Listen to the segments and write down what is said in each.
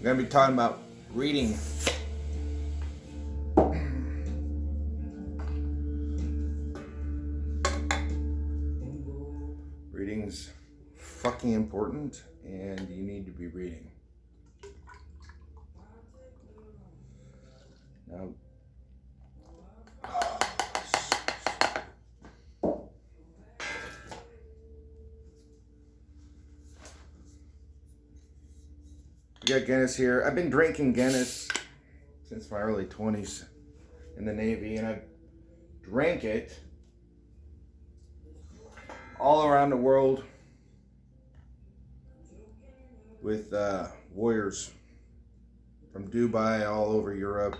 We're going to be talking about reading. Reading's fucking important, and you need to be reading. Now, we got Guinness here. I've been drinking Guinness since my early 20s in the Navy, and I drank it all around the world with warriors from Dubai all over Europe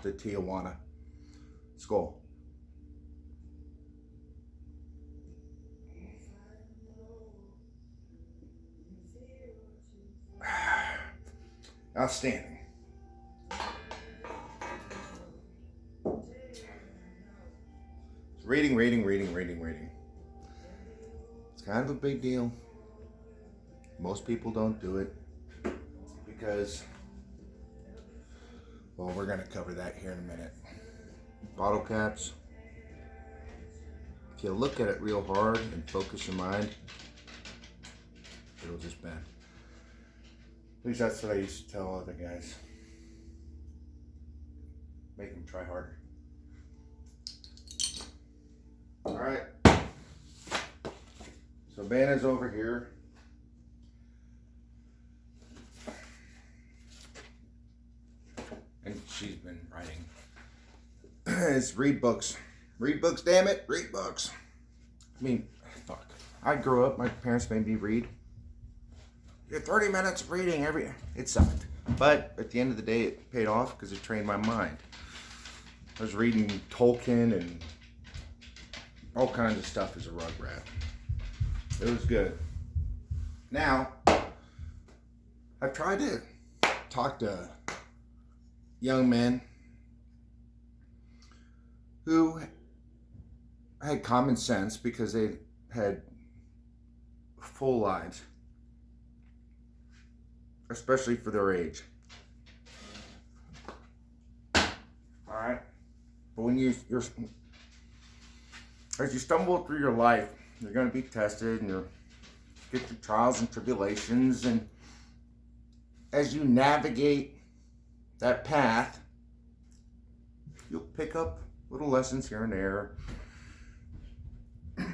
to Tijuana. Skull. Outstanding. Reading. It's kind of a big deal. Most people don't do it because, well, we're going to cover that here in a minute. Bottle caps. If you look at it real hard and focus your mind, it'll just bend. At least that's what I used to tell other guys. Make them try harder. Alright. So Vanna's over here. And she's been writing. It's read books. Read books, damn it. Read books. I mean, fuck. I grew up, my parents made me read. You had 30 minutes of reading it sucked. But at the end of the day, it paid off because it trained my mind. I was reading Tolkien and all kinds of stuff as a rugrat. It was good. Now, I've tried to talk to young men who had common sense because they had full lives, especially for their age. Alright? But when you're as you stumble through your life, you're going to be tested and you're get your trials and tribulations, and as you navigate that path, you'll pick up little lessons here and there,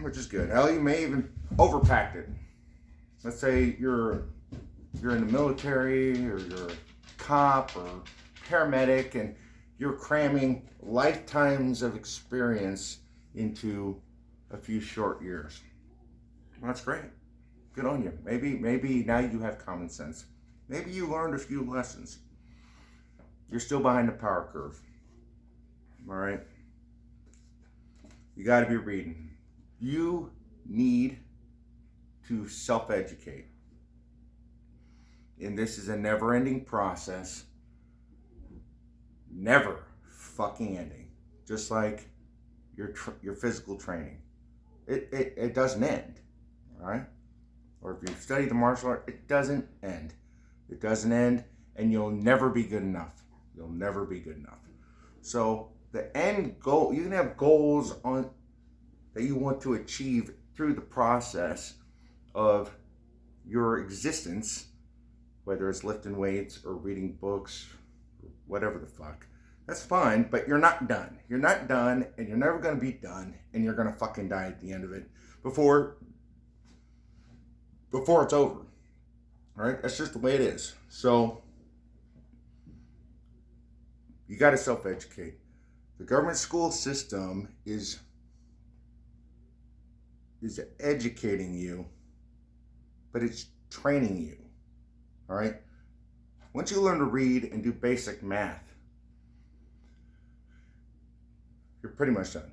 which is good. Hell, you may even overpacked it. Let's say you're in the military, or you're a cop or paramedic, and you're cramming lifetimes of experience into a few short years. Well, that's great. Good on you. Maybe now you have common sense. Maybe you learned a few lessons. You're still behind the power curve. All right? You got to be reading. You need to self-educate. And this is a never-ending process. Never fucking ending. Just like your physical training. It doesn't end. All right? Or if you study the martial art, it doesn't end. It doesn't end, and you'll never be good enough. You'll never be good enough. So the end goal, you can have goals on that you want to achieve through the process of your existence, whether it's lifting weights or reading books, or whatever the fuck. That's fine, but you're not done. You're not done, and you're never going to be done, and you're going to fucking die at the end of it before it's over. All right? That's just the way it is. So you got to self-educate. The government school system is educating you, but it's training you. All right? Once you learn to read and do basic math, you're pretty much done.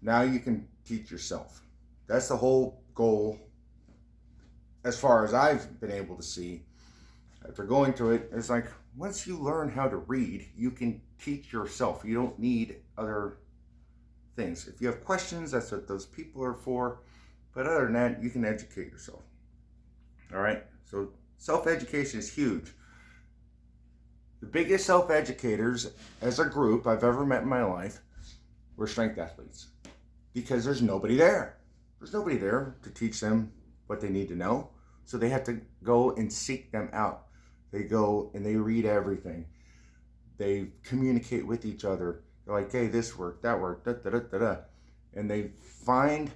Now you can teach yourself. That's the whole goal, as far as I've been able to see. After going through it, it's like, once you learn how to read, you can teach yourself. You don't need other things. If you have questions, that's what those people are for. But other than that, you can educate yourself. All right? So self-education is huge. The biggest self-educators as a group I've ever met in my life were strength athletes. Because there's nobody there. There's nobody there to teach them what they need to know. So they have to go and seek them out. They go and they read everything. They communicate with each other. They're like, hey, this worked, that worked, da da da da da. And they find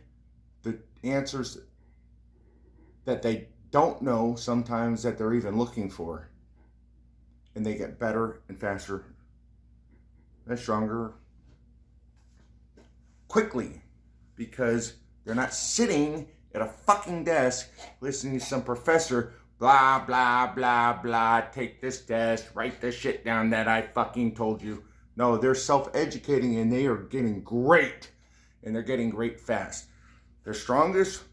the answers that they don't know sometimes that they're even looking for. And they get better and faster and stronger quickly because they're not sitting at a fucking desk listening to some professor blah blah blah blah, take this test, write this shit down that I fucking told you. No, they're self-educating and they are getting great, and they're getting great fast. Their strongest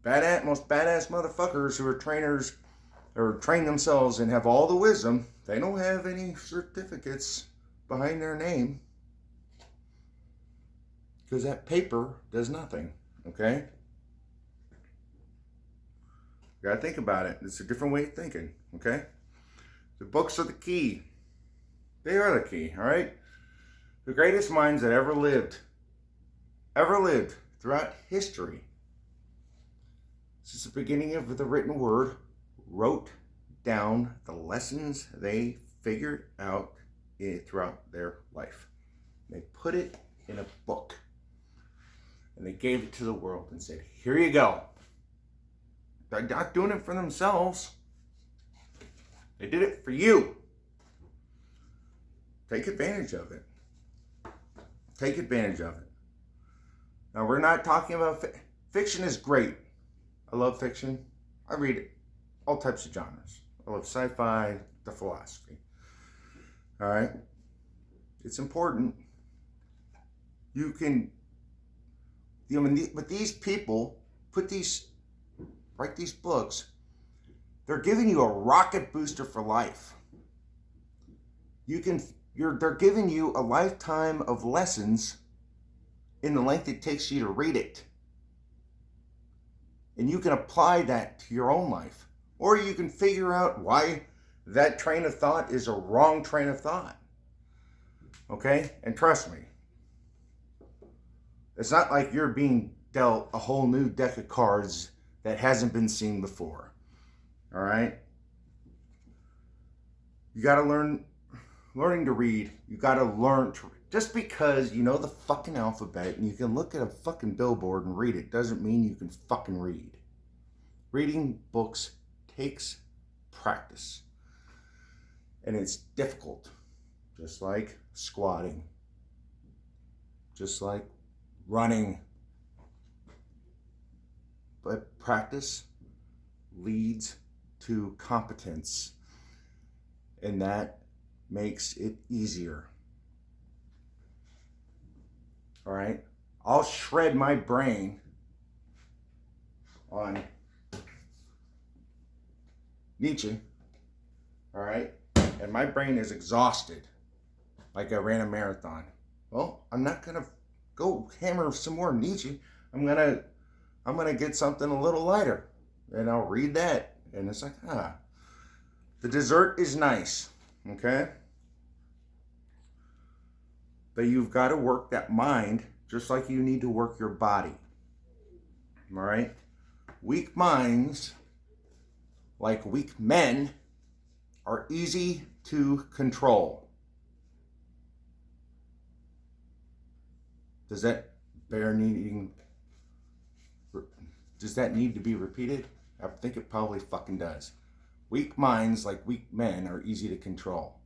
most badass motherfuckers who are trainers or train themselves and have all the wisdom, they don't have any certificates behind their name because that paper does nothing. Okay? You gotta think about it. It's a different way of thinking. Okay? The books are the key. They are the key. All right? The greatest minds that ever lived throughout history, since the beginning of the written word, wrote down the lessons they figured out throughout their life. They put it in a book. And they gave it to the world and said, here you go. They're not doing it for themselves. They did it for you. Take advantage of it. Take advantage of it. Now, we're not talking about fiction is great. I love fiction. I read it. All types of genres. I love sci-fi, the philosophy. All right? It's important. You can, but these people write these books, they're giving you a rocket booster for life. They're giving you a lifetime of lessons in the length it takes you to read it. And you can apply that to your own life. Or you can figure out why that train of thought is a wrong train of thought. Okay? And trust me, it's not like you're being dealt a whole new deck of cards that hasn't been seen before. All right? You got to learning to read. You got to learn to read. Just because you know the fucking alphabet and you can look at a fucking billboard and read it doesn't mean you can fucking read. Reading books takes practice. And it's difficult. Just like squatting. Just like running. But practice leads to competence. And that makes it easier. All right? I'll shred my brain on Nietzsche. All right? And my brain is exhausted. Like I ran a marathon. Well, I'm not going to go hammer some more Nietzsche. I'm going to get something a little lighter. And I'll read that. And it's like, the dessert is nice. Okay? But you've got to work that mind just like you need to work your body. All right? Weak minds, like weak men, are easy to control. Does that need to be repeated? I think it probably fucking does. Weak minds, like weak men, are easy to control.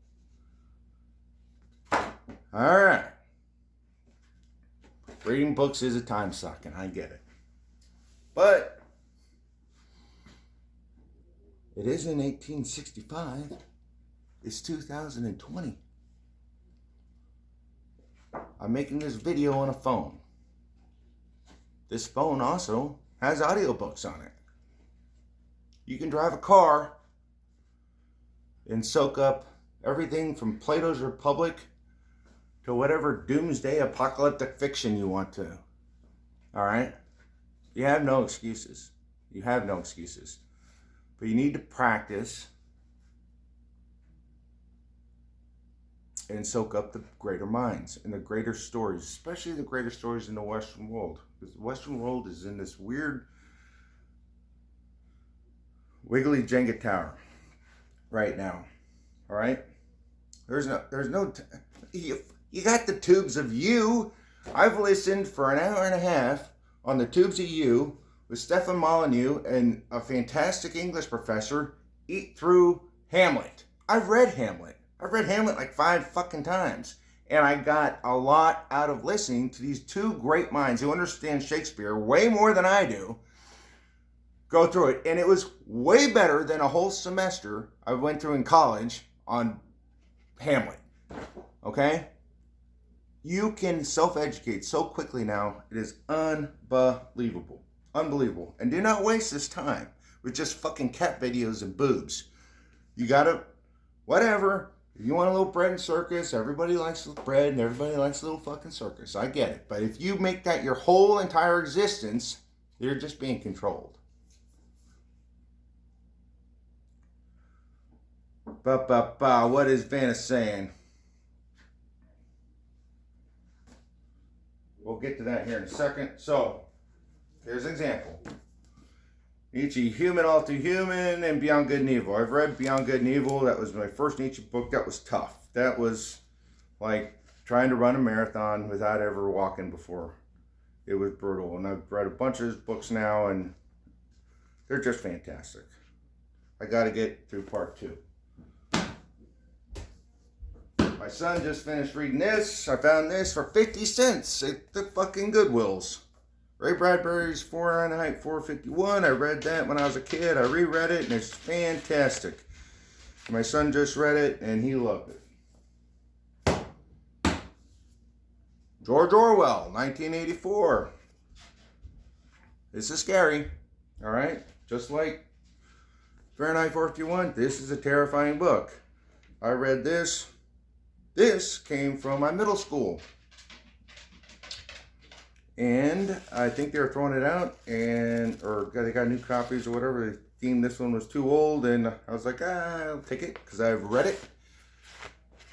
All right. Reading books is a time suck, and I get it. But it isn't 1865. It's 2020. I'm making this video on a phone. This phone also has audiobooks on it. You can drive a car and soak up everything from Plato's Republic to whatever doomsday apocalyptic fiction you want to. All right? You have no excuses. You have no excuses. But you need to practice and soak up the greater minds and the greater stories, especially the greater stories in the Western world. Because the Western world is in this weird, wiggly Jenga tower right now. All right? You got the tubes of you. I've listened for an hour and a half on the tubes of you with Stefan Molyneux and a fantastic English professor eat through Hamlet. I've read Hamlet like 5 fucking times. And I got a lot out of listening to these two great minds who understand Shakespeare way more than I do go through it. And it was way better than a whole semester I went through in college on Hamlet. Okay? You can self-educate so quickly now. It is unbelievable. Unbelievable. And do not waste this time with just fucking cat videos and boobs. You gotta, whatever. If you want a little bread and circus, everybody likes bread and everybody likes a little fucking circus. I get it. But if you make that your whole entire existence, you're just being controlled. What is Vanna saying? We'll get to that here in a second. So, here's an example. Nietzsche, Human, All Too Human, and Beyond Good and Evil. I've read Beyond Good and Evil. That was my first Nietzsche book. That was tough. That was like trying to run a marathon without ever walking before. It was brutal. And I've read a bunch of his books now, and they're just fantastic. I got to get through part 2. My son just finished reading this. I found this for 50 cents at the fucking Goodwills. Ray Bradbury's Fahrenheit 451. I read that when I was a kid. I reread it, and it's fantastic. My son just read it, and he loved it. George Orwell, 1984. This is scary, all right? Just like Fahrenheit 451, this is a terrifying book. I read this. This came from my middle school. And I think they were throwing it out, or they got new copies or whatever. They deemed this one was too old, and I was like, I'll take it because I've read it.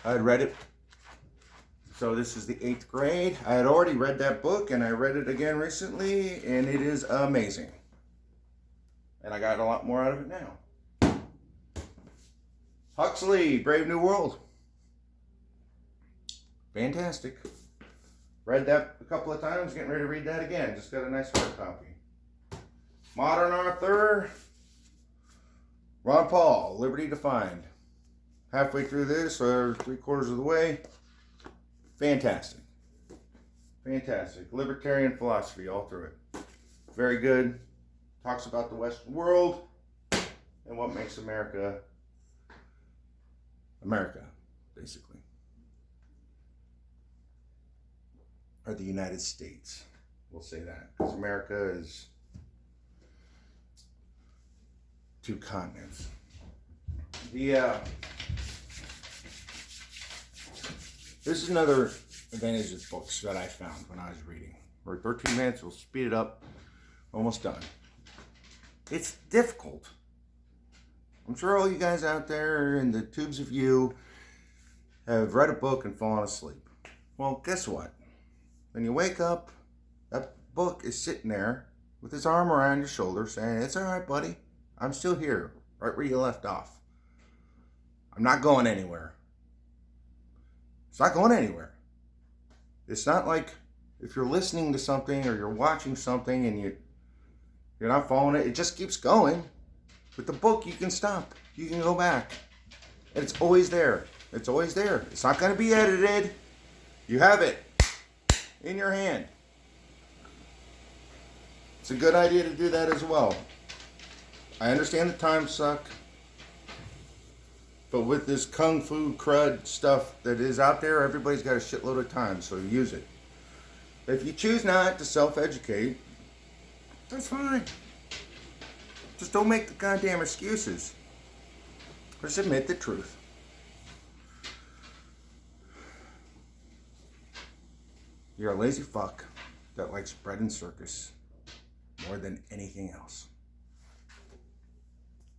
I had read it. So this is the 8th grade. I had already read that book, and I read it again recently, and it is amazing. And I got a lot more out of it now. Huxley, Brave New World. Fantastic. Read that a couple of times, getting ready to read that again. Just got a nice hard copy. Modern Author, Ron Paul, Liberty Defined. Halfway through this, or 3/4 of the way. Fantastic. Fantastic. Libertarian philosophy all through it. Very good. Talks about the Western world and what makes America, basically. Or the United States. We'll say that. Because America is 2 continents. This is another advantage of books that I found when I was reading. We're 13 minutes, we'll speed it up. Almost done. It's difficult. I'm sure all you guys out there in the tubes of you have read a book and fallen asleep. Well, guess what? When you wake up, that book is sitting there with his arm around your shoulder saying, it's all right, buddy. I'm still here, right where you left off. I'm not going anywhere. It's not going anywhere. It's not like if you're listening to something or you're watching something and you're not following it, it just keeps going. With the book, you can stop. You can go back. And it's always there. It's always there. It's not going to be edited. You have it in your hand. It's a good idea to do that as well. I understand the times suck, but with this kung fu crud stuff that is out there, everybody's got a shitload of time, so use it. But if you choose not to self-educate, that's fine. Just don't make the goddamn excuses. Just admit the truth. You're a lazy fuck that likes bread and circus more than anything else.